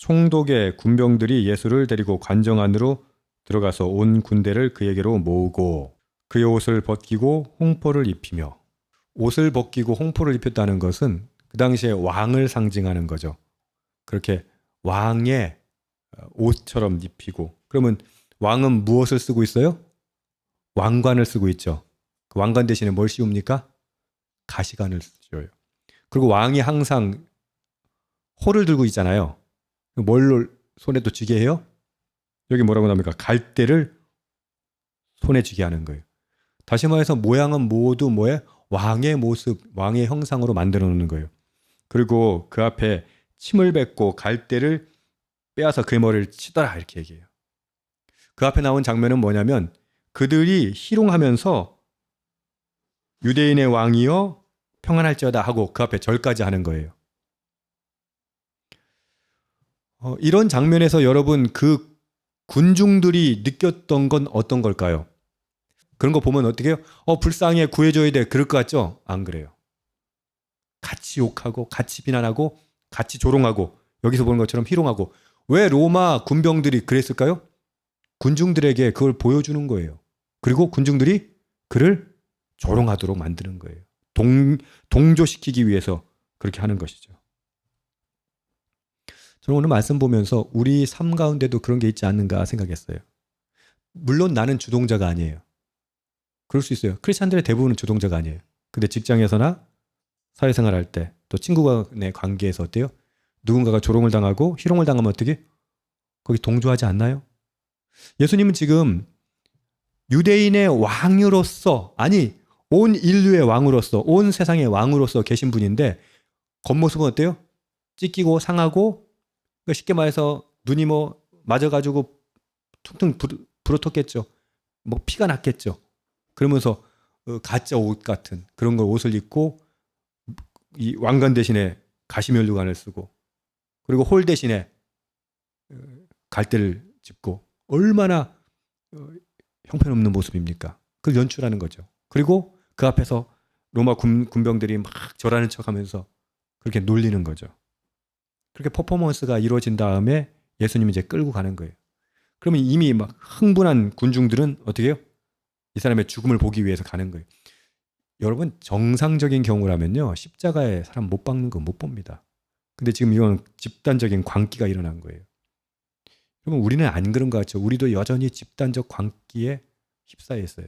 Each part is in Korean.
총독의 군병들이 예수를 데리고 관정 안으로 들어가서 온 군대를 그에게로 모으고 그의 옷을 벗기고 홍포를 입히며, 옷을 벗기고 홍포를 입혔다는 것은 그 당시에 왕을 상징하는 거죠. 그렇게 왕의 옷처럼 입히고, 그러면 왕은 무엇을 쓰고 있어요? 왕관을 쓰고 있죠. 그 왕관 대신에 뭘 씌웁니까? 가시관을 씌워요. 그리고 왕이 항상 호를 들고 있잖아요. 뭘로 손에 또 쥐게 해요? 여기 뭐라고 나옵니까? 갈대를 손에 쥐게 하는 거예요. 다시 말해서 모양은 모두 뭐예요? 왕의 모습, 왕의 형상으로 만들어 놓는 거예요. 그리고 그 앞에 침을 뱉고 갈대를 빼앗아 그의 머리를 치더라, 이렇게 얘기해요. 그 앞에 나온 장면은 뭐냐면 그들이 희롱하면서 유대인의 왕이여 평안할지어다 하고 그 앞에 절까지 하는 거예요. 이런 장면에서 여러분, 그 군중들이 느꼈던 건 어떤 걸까요? 그런 거 보면 어떻게 해요? 불쌍해, 구해줘야 돼, 그럴 것 같죠? 안 그래요. 같이 욕하고 같이 비난하고 같이 조롱하고, 여기서 보는 것처럼 희롱하고. 왜 로마 군병들이 그랬을까요? 군중들에게 그걸 보여주는 거예요. 그리고 군중들이 그를 조롱하도록 만드는 거예요. 동조시키기 위해서 그렇게 하는 것이죠. 저는 오늘 말씀 보면서 우리 삶 가운데도 그런 게 있지 않는가 생각했어요. 물론 나는 주동자가 아니에요. 그럴 수 있어요. 크리스찬들의 대부분은 주동자가 아니에요. 근데 직장에서나 사회생활 할 때, 또 친구 간의 관계에서 어때요? 누군가가 조롱을 당하고 희롱을 당하면 어떻게? 거기 동조하지 않나요? 예수님은 지금 유대인의 왕으로서, 아니 온 인류의 왕으로서, 온 세상의 왕으로서 계신 분인데 겉모습은 어때요? 찢기고 상하고, 쉽게 말해서 눈이 뭐 맞아가지고 퉁퉁 불어텄겠죠. 뭐 피가 났겠죠. 그러면서 가짜 옷 같은 그런 걸 옷을 입고, 이 왕관 대신에 가시면류관을 쓰고, 그리고 홀 대신에 갈대를 짚고, 얼마나 형편없는 모습입니까? 그걸 연출하는 거죠. 그리고 그 앞에서 로마 군병들이 막 절하는 척하면서 그렇게 놀리는 거죠. 그렇게 퍼포먼스가 이루어진 다음에 예수님이 이제 끌고 가는 거예요. 그러면 이미 막 흥분한 군중들은 어떻게 해요? 이 사람의 죽음을 보기 위해서 가는 거예요. 여러분, 정상적인 경우라면요, 십자가에 사람 못 박는 거 못 봅니다. 근데 지금 이건 집단적인 광기가 일어난 거예요. 그러면 우리는 안 그런 것 같죠? 우리도 여전히 집단적 광기에 휩싸여 있어요.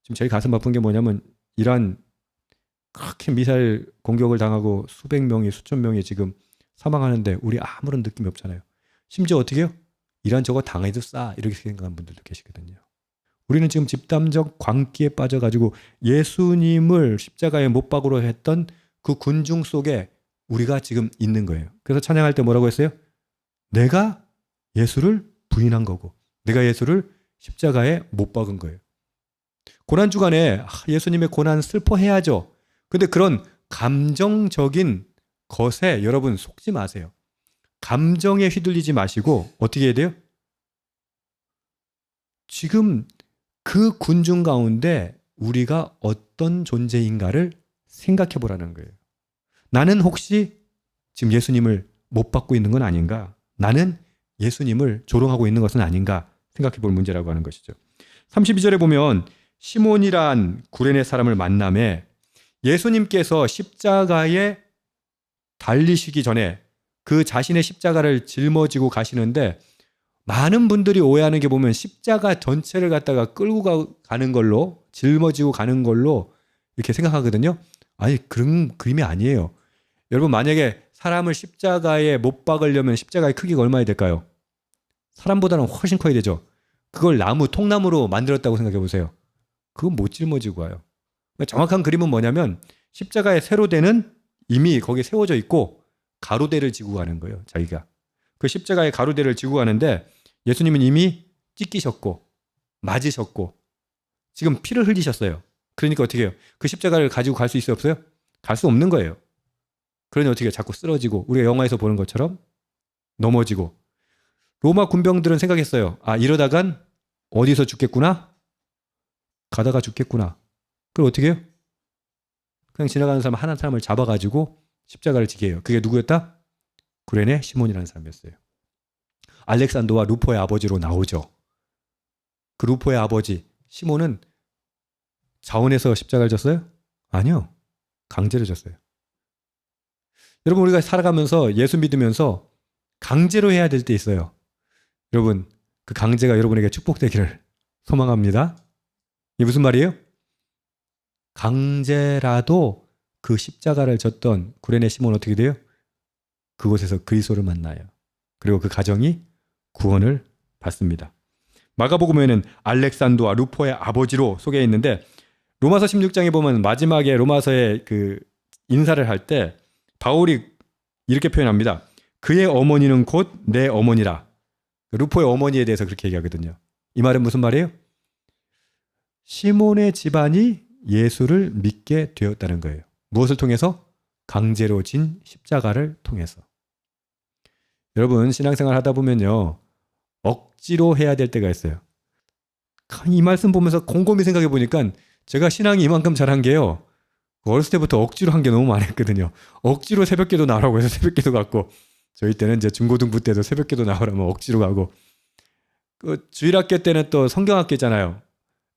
지금 저희 가슴 아픈 게 뭐냐면, 이란 그렇게 미사일 공격을 당하고 수백 명이, 수천 명이 지금 사망하는데 우리 아무런 느낌이 없잖아요. 심지어 어떻게 해요? 이란 저거 당해도 싸, 이렇게 생각하는 분들도 계시거든요. 우리는 지금 집단적 광기에 빠져가지고 예수님을 십자가에 못 박으러 했던 그 군중 속에 우리가 지금 있는 거예요. 그래서 찬양할 때 뭐라고 했어요? 내가 예수를 부인한 거고, 내가 예수를 십자가에 못 박은 거예요. 고난주간에 예수님의 고난 슬퍼해야죠. 근데 그런 감정적인 것에 여러분 속지 마세요. 감정에 휘둘리지 마시고 어떻게 해야 돼요? 지금 그 군중 가운데 우리가 어떤 존재인가를 생각해 보라는 거예요. 나는 혹시 지금 예수님을 못 받고 있는 건 아닌가? 나는 예수님을 조롱하고 있는 것은 아닌가? 생각해 볼 문제라고 하는 것이죠. 32절에 보면 시몬이란 구레네 사람을 만남에 예수님께서 십자가에 달리시기 전에 그 자신의 십자가를 짊어지고 가시는데, 많은 분들이 오해하는 게 보면 십자가 전체를 갖다가 끌고 가는 걸로, 짊어지고 가는 걸로 이렇게 생각하거든요. 아니, 그런 그림이 아니에요. 여러분, 만약에 사람을 십자가에 못 박으려면 십자가의 크기가 얼마나 될까요? 사람보다는 훨씬 커야 되죠. 그걸 통나무로 만들었다고 생각해 보세요. 그건 못 짊어지고 와요. 정확한 그림은 뭐냐면 십자가의 세로대는 이미 거기에 세워져 있고 가로대를 지고 가는 거예요. 자기가 그 십자가의 가로대를 지고 가는데, 예수님은 이미 찢기셨고 맞으셨고 지금 피를 흘리셨어요. 그러니까 어떻게 해요? 그 십자가를 가지고 갈 수 있어요, 없어요? 갈 수 없는 거예요. 그러니 어떻게 해요? 자꾸 쓰러지고, 우리가 영화에서 보는 것처럼 넘어지고. 로마 군병들은 생각했어요. 이러다간 어디서 죽겠구나? 가다가 죽겠구나. 그럼 어떻게 해요? 그냥 지나가는 사람 한 사람을 잡아가지고 십자가를 지게 해요. 그게 누구였다? 구레네 시몬이라는 사람이었어요. 알렉산더와 루포의 아버지로 나오죠. 그 루포의 아버지 시몬은 자원해서 십자가를 졌어요? 아니요. 강제로 졌어요. 여러분, 우리가 살아가면서 예수 믿으면서 강제로 해야 될 때 있어요. 여러분, 그 강제가 여러분에게 축복되기를 소망합니다. 이게 무슨 말이에요? 강제라도 그 십자가를 졌던 구레네 시몬은 어떻게 돼요? 그곳에서 그리스도를 만나요. 그리고 그 가정이 구원을 받습니다. 마가복음에는 알렉산더와 루포의 아버지로 소개해 있는데, 로마서 16장에 보면 마지막에 로마서의 그 인사를 할 때 바울이 이렇게 표현합니다. 그의 어머니는 곧 내 어머니라. 루포의 어머니에 대해서 그렇게 얘기하거든요. 이 말은 무슨 말이에요? 시몬의 집안이 예수를 믿게 되었다는 거예요. 무엇을 통해서? 강제로 진 십자가를 통해서. 여러분, 신앙생활 하다 보면요, 억지로 해야 될 때가 있어요. 이 말씀 보면서 곰곰이 생각해 보니까 제가 신앙이 이만큼 잘한 게요, 어렸을 때부터 억지로 한 게 너무 많았거든요. 억지로 새벽기도 나오라고 해서 새벽기도 갔고, 저희 때는 이제 중고등부 때도 새벽기도 나오라면 억지로 가고, 그 주일학교 때는 또 성경학교 있잖아요.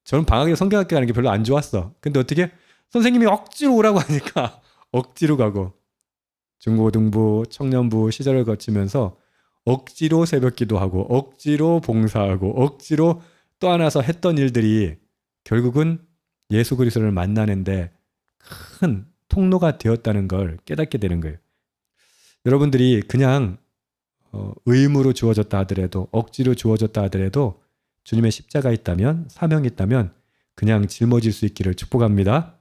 저는 방학에 성경학교 가는 게 별로 안 좋았어. 근데 어떻게? 선생님이 억지로 오라고 하니까 억지로 가고, 중고등부, 청년부 시절을 거치면서 억지로 새벽기도 하고, 억지로 봉사하고, 억지로 또 하나서 했던 일들이 결국은 예수 그리스도를 만나는데 큰 통로가 되었다는 걸 깨닫게 되는 거예요. 여러분들이 그냥 의무로 주어졌다 하더라도, 억지로 주어졌다 하더라도 주님의 십자가 있다면, 사명이 있다면 그냥 짊어질 수 있기를 축복합니다.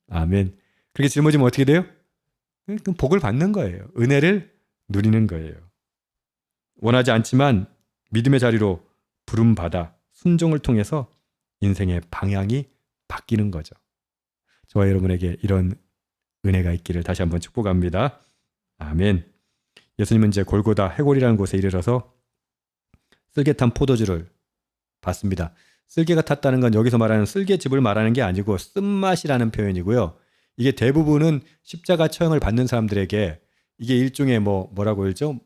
아멘. 그렇게 짊어지면 어떻게 돼요? 그럼 복을 받는 거예요. 은혜를 누리는 거예요. 원하지 않지만 믿음의 자리로 부름받아 순종을 통해서 인생의 방향이 바뀌는 거죠. 저와 여러분에게 이런 은혜가 있기를 다시 한번 축복합니다. 아멘. 예수님은 이제 골고다 해골이라는 곳에 이르러서 쓸개 탄 포도주를 받습니다. 쓸개가 탔다는 건 여기서 말하는 쓸개즙을 말하는 게 아니고 쓴맛이라는 표현이고요. 이게 대부분은 십자가 처형을 받는 사람들에게 이게 일종의 뭐라고 그러죠?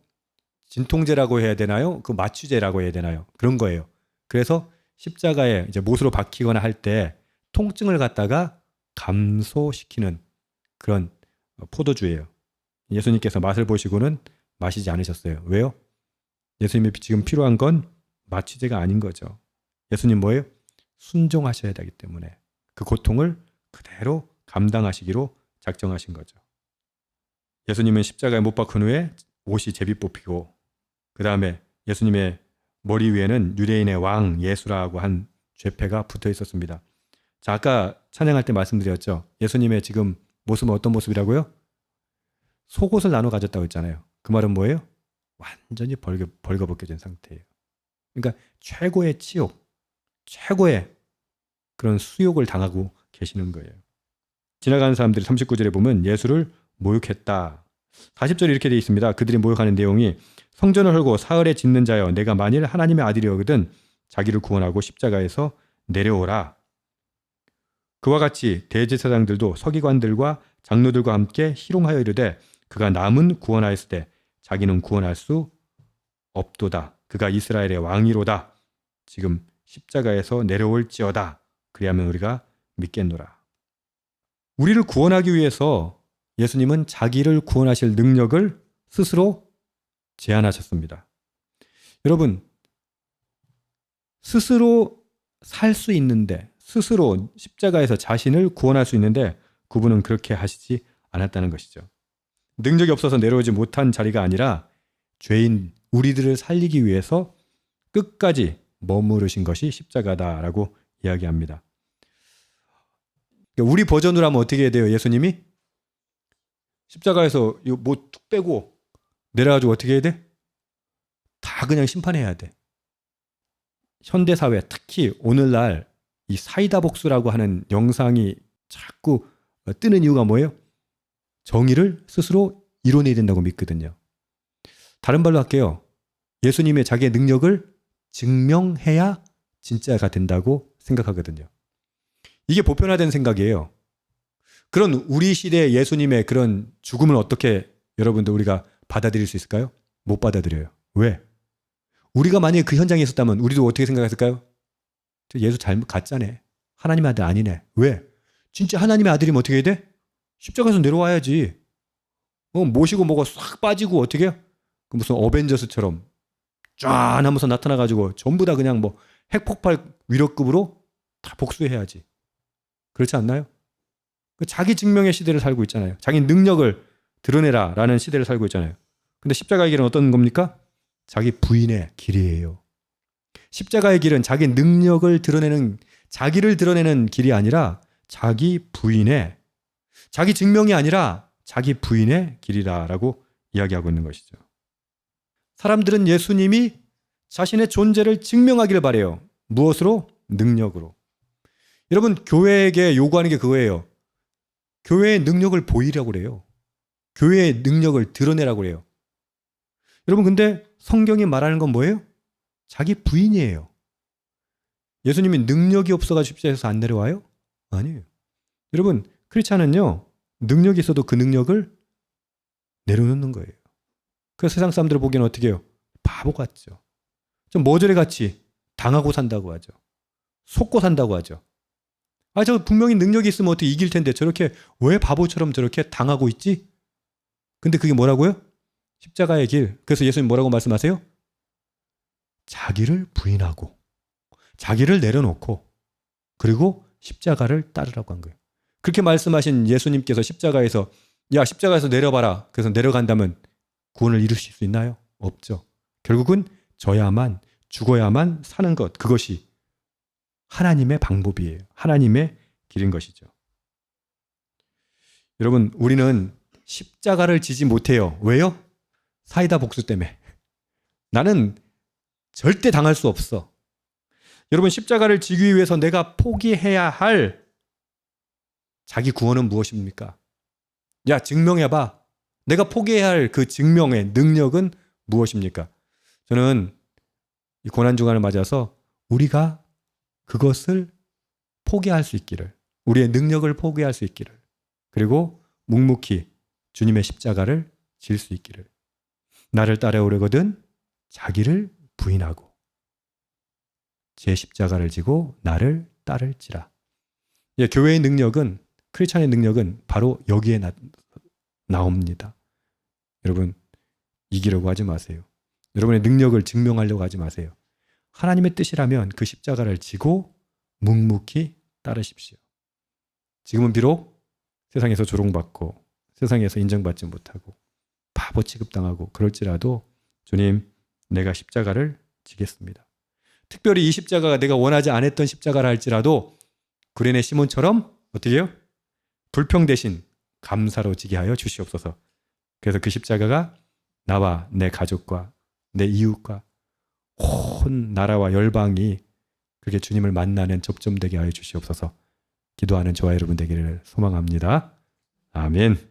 진통제라고 해야 되나요? 그 마취제라고 해야 되나요? 그런 거예요. 그래서 십자가에 이제 못으로 박히거나 할 때 통증을 갖다가 감소시키는 그런 포도주예요. 예수님께서 맛을 보시고는 마시지 않으셨어요. 왜요? 예수님이 지금 필요한 건 마취제가 아닌 거죠. 예수님 뭐예요? 순종하셔야 되기 때문에 그 고통을 그대로 감당하시기로 작정하신 거죠. 예수님은 십자가에 못 박힌 후에 옷이 제비 뽑히고, 그 다음에 예수님의 머리 위에는 유대인의 왕 예수라고 한 죄패가 붙어 있었습니다. 자, 아까 찬양할 때 말씀드렸죠. 예수님의 지금 모습은 어떤 모습이라고요? 속옷을 나눠 가졌다고 했잖아요. 그 말은 뭐예요? 완전히 벌거벗겨진 상태예요. 그러니까 최고의 치욕, 최고의 그런 수욕을 당하고 계시는 거예요. 지나가는 사람들이 39절에 보면 예수를 모욕했다. 40절에 이렇게 되어 있습니다. 그들이 모욕하는 내용이 성전을 헐고 사흘에 짓는 자여, 내가 만일 하나님의 아들이거든 자기를 구원하고 십자가에서 내려오라. 그와 같이 대제사장들도 서기관들과 장로들과 함께 희롱하여 이르되 그가 남은 구원하였을 때 자기는 구원할 수 없도다. 그가 이스라엘의 왕이로다. 지금 십자가에서 내려올지어다. 그리하면 우리가 믿겠노라. 우리를 구원하기 위해서 예수님은 자기를 구원하실 능력을 스스로 제안하셨습니다. 여러분, 스스로 살 수 있는데, 스스로 십자가에서 자신을 구원할 수 있는데 그분은 그렇게 하시지 않았다는 것이죠. 능력이 없어서 내려오지 못한 자리가 아니라 죄인 우리들을 살리기 위해서 끝까지 머무르신 것이 십자가다라고 이야기합니다. 우리 버전으로 하면 어떻게 해야 돼요? 예수님이 십자가에서 뭐 툭 빼고 내려가지고 어떻게 해야 돼? 다 그냥 심판해야 돼. 현대사회, 특히 오늘날 이 사이다 복수라고 하는 영상이 자꾸 뜨는 이유가 뭐예요? 정의를 스스로 이뤄내야 된다고 믿거든요. 다른 말로 할게요. 예수님의 자기의 능력을 증명해야 진짜가 된다고 생각하거든요. 이게 보편화된 생각이에요. 그런 우리 시대의 예수님의 그런 죽음을 어떻게 여러분들 우리가 받아들일 수 있을까요? 못 받아들여요. 왜? 우리가 만약에 그 현장에 있었다면 우리도 어떻게 생각했을까요? 저 예수 잘못 가짜네. 하나님의 아들 아니네. 왜? 진짜 하나님의 아들이면 어떻게 해야 돼? 십자가에서 내려와야지. 모시고 뭐가 싹 빠지고 어떻게 해요? 무슨 어벤져스처럼 쫙 하면서 나타나가지고 전부 다 그냥 뭐 핵폭발 위력급으로 다 복수해야지. 그렇지 않나요? 자기 증명의 시대를 살고 있잖아요. 자기 능력을 드러내라 라는 시대를 살고 있잖아요. 근데 십자가의 길은 어떤 겁니까? 자기 부인의 길이에요. 십자가의 길은 자기 능력을 드러내는, 자기를 드러내는 길이 아니라 자기 부인의, 자기 증명이 아니라 자기 부인의 길이다라고 이야기하고 있는 것이죠. 사람들은 예수님이 자신의 존재를 증명하기를 바래요. 무엇으로? 능력으로. 여러분, 교회에게 요구하는 게 그거예요. 교회의 능력을 보이라고 그래요. 교회의 능력을 드러내라고 그래요. 여러분, 근데 성경이 말하는 건 뭐예요? 자기 부인이에요. 예수님이 능력이 없어가지고 십자가에서 안 내려와요? 아니에요. 여러분, 크리스찬은요, 능력이 있어도 그 능력을 내려놓는 거예요. 그래서 세상 사람들 보기에는 어떻게 해요? 바보 같죠. 좀 머저리 같이 당하고 산다고 하죠. 속고 산다고 하죠. 저 분명히 능력이 있으면 어떻게 이길 텐데 저렇게 왜 바보처럼 저렇게 당하고 있지? 근데 그게 뭐라고요? 십자가의 길. 그래서 예수님 뭐라고 말씀하세요? 자기를 부인하고 자기를 내려놓고 그리고 십자가를 따르라고 한 거예요. 그렇게 말씀하신 예수님께서 십자가에서 야, 십자가에서 내려봐라. 그래서 내려간다면 구원을 이루실 수 있나요? 없죠. 결국은 져야만, 죽어야만 사는 것, 그것이 하나님의 방법이에요. 하나님의 길인 것이죠. 여러분, 우리는 십자가를 지지 못해요. 왜요? 사이다 복수 때문에. 나는 절대 당할 수 없어. 여러분, 십자가를 지기 위해서 내가 포기해야 할 자기 구원은 무엇입니까? 야, 증명해봐. 내가 포기해야 할 그 증명의 능력은 무엇입니까? 저는 이 고난주간을 맞아서 우리가 그것을 포기할 수 있기를, 우리의 능력을 포기할 수 있기를, 그리고 묵묵히 주님의 십자가를 질 수 있기를. 나를 따라오려거든 자기를 부인하고 제 십자가를 지고 나를 따를지라. 예, 교회의 능력은, 크리스찬의 능력은 바로 여기에 나옵니다. 여러분, 이기려고 하지 마세요. 여러분의 능력을 증명하려고 하지 마세요. 하나님의 뜻이라면 그 십자가를 지고 묵묵히 따르십시오. 지금은 비록 세상에서 조롱받고 세상에서 인정받지 못하고 바보 취급당하고 그럴지라도 주님, 내가 십자가를 지겠습니다. 특별히 이 십자가가 내가 원하지 않았던 십자가라 할지라도 구레네 시몬처럼 어떻게 해요? 불평 대신 감사로 지게 하여 주시옵소서. 그래서 그 십자가가 나와 내 가족과 내 이웃과 온 나라와 열방이 그렇게 주님을 만나는 접점되게 하여 주시옵소서. 기도하는 저와 여러분 되기를 소망합니다. 아멘.